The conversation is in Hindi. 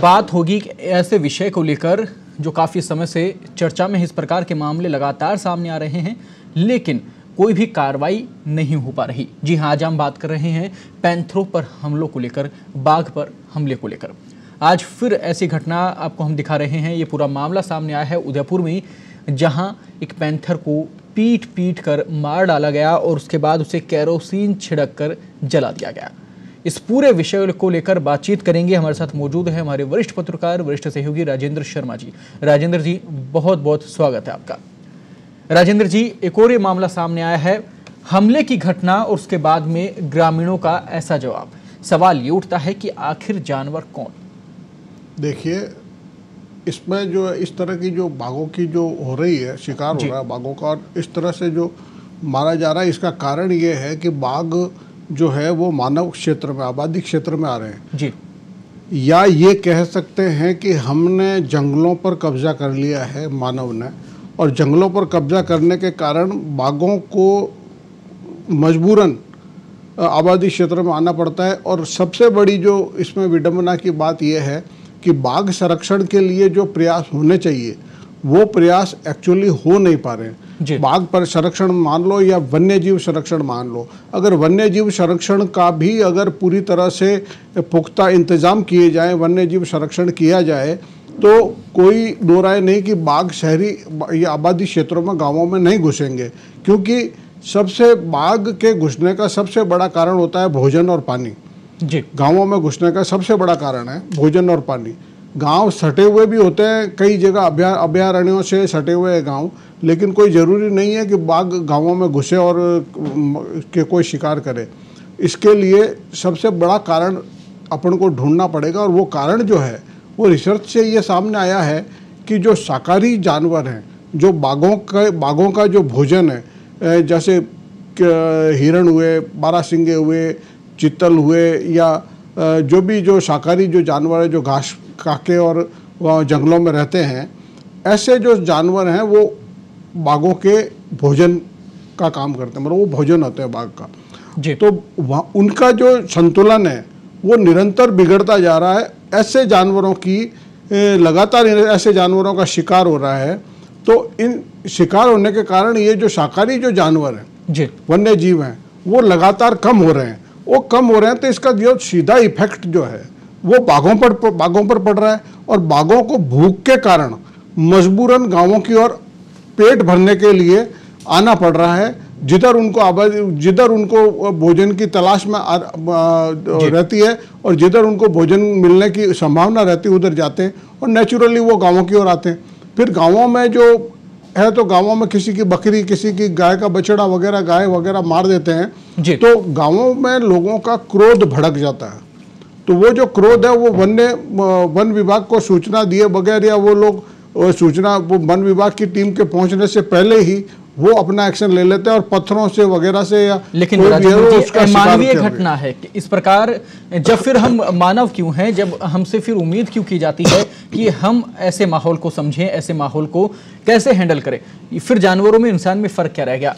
बात होगी ऐसे विषय को लेकर जो काफ़ी समय से चर्चा में इस प्रकार के मामले लगातार सामने आ रहे हैं, लेकिन कोई भी कार्रवाई नहीं हो पा रही। जी हाँ, आज हम बात कर रहे हैं पैंथरों पर हमलों को लेकर, बाघ पर हमले को लेकर। आज फिर ऐसी घटना आपको हम दिखा रहे हैं। ये पूरा मामला सामने आया है उदयपुर में, जहां एक पैंथर को पीट कर मार डाला गया और उसके बाद उसे केरोसिन छिड़क कर जला दिया गया। इस पूरे विषय को लेकर बातचीत करेंगे। हमारे साथ मौजूद है हमारे वरिष्ठ पत्रकार, वरिष्ठ सहयोगी राजेंद्र शर्मा जी। राजेंद्र जी, बहुत बहुत स्वागत है आपका। राजेंद्र जी, एक और ये मामला सामने आया है, हमले की घटना और उसके बाद में ग्रामीणों का ऐसा जवाब। सवाल ये उठता है कि आखिर जानवर कौन? देखिए, इसमें जो इस तरह की जो बाघों की जो हो रही है, शिकार हो रहा है बाघों का, और इस तरह से जो मारा जा रहा है, इसका कारण ये है कि बाघ जो है वो मानव क्षेत्र में, आबादी क्षेत्र में आ रहे हैं जी। या ये कह सकते हैं कि हमने जंगलों पर कब्जा कर लिया है मानव ने, और जंगलों पर कब्जा करने के कारण बाघों को मजबूरन आबादी क्षेत्र में आना पड़ता है। और सबसे बड़ी जो इसमें विडंबना की बात यह है कि बाघ संरक्षण के लिए जो प्रयास होने चाहिए वो प्रयास एक्चुअली हो नहीं पा रहे हैं। बाघ पर संरक्षण मान लो या वन्य जीव संरक्षण मान लो, अगर वन्य जीव संरक्षण का भी अगर पूरी तरह से पुख्ता इंतजाम किए जाए, वन्य जीव संरक्षण किया जाए, तो कोई दो राय नहीं कि बाघ शहरी या आबादी क्षेत्रों में, गांवों में नहीं घुसेंगे, क्योंकि सबसे बाघ के घुसने का सबसे बड़ा कारण होता है भोजन और पानी। जी। गांवों में घुसने का सबसे बड़ा कारण है भोजन और पानी। गांव सटे हुए भी होते हैं, कई जगह अभयारण्यों से सटे हुए हैं गांव, लेकिन कोई ज़रूरी नहीं है कि बाघ गांवों में घुसे और के कोई शिकार करे। इसके लिए सबसे बड़ा कारण अपन को ढूंढना पड़ेगा, और वो कारण जो है वो रिसर्च से ये सामने आया है कि जो शाकाहारी जानवर हैं, जो बाघों का जो भोजन है, जैसे हिरण हुए, बारहसिंगे हुए, चित्तल हुए, या जो भी जो शाकाहारी जो जानवर है, जो घास काके और जंगलों में रहते हैं, ऐसे जो जानवर हैं वो बाघों के भोजन का काम करते हैं, मतलब वो भोजन होते हैं बाघ का जी। तो उनका जो संतुलन है वो निरंतर बिगड़ता जा रहा है। ऐसे जानवरों की लगातार ऐसे जानवरों का शिकार हो रहा है, तो इन शिकार होने के कारण ये जो शाकाहारी जो जानवर हैं जी, वन्य जीव हैं, वो लगातार कम हो रहे हैं। वो कम हो रहे हैं तो इसका जो सीधा इफेक्ट जो है वो बाघों पर पड़ रहा है, और बाघों को भूख के कारण मजबूरन गांवों की ओर पेट भरने के लिए आना पड़ रहा है। जिधर उनको भोजन की तलाश में रहती है और जिधर उनको भोजन मिलने की संभावना रहती है उधर जाते हैं, और नेचुरली वो गांवों की ओर आते हैं। फिर गांवों में जो है, तो गांवों में किसी की बकरी, किसी की गाय का बछड़ा वगैरह, गाय वगैरह मार देते हैं, तो गांवों में लोगों का क्रोध भड़क जाता है। तो वो जो क्रोध है वो वन विभाग को सूचना दिए बगैर, या वो लोग वो वन विभाग की टीम के पहुंचने से पहले ही वो अपना एक्शन ले लेते हैं, और पत्थरों से वगैरह से, या लेकिन मानवीय घटना है कि इस प्रकार जब फिर हम मानव क्यों हैं, जब हमसे फिर उम्मीद क्यों की जाती है कि हम ऐसे माहौल को समझें, ऐसे माहौल को कैसे हैंडल करें, फिर जानवरों में इंसान में फर्क क्या रह गया?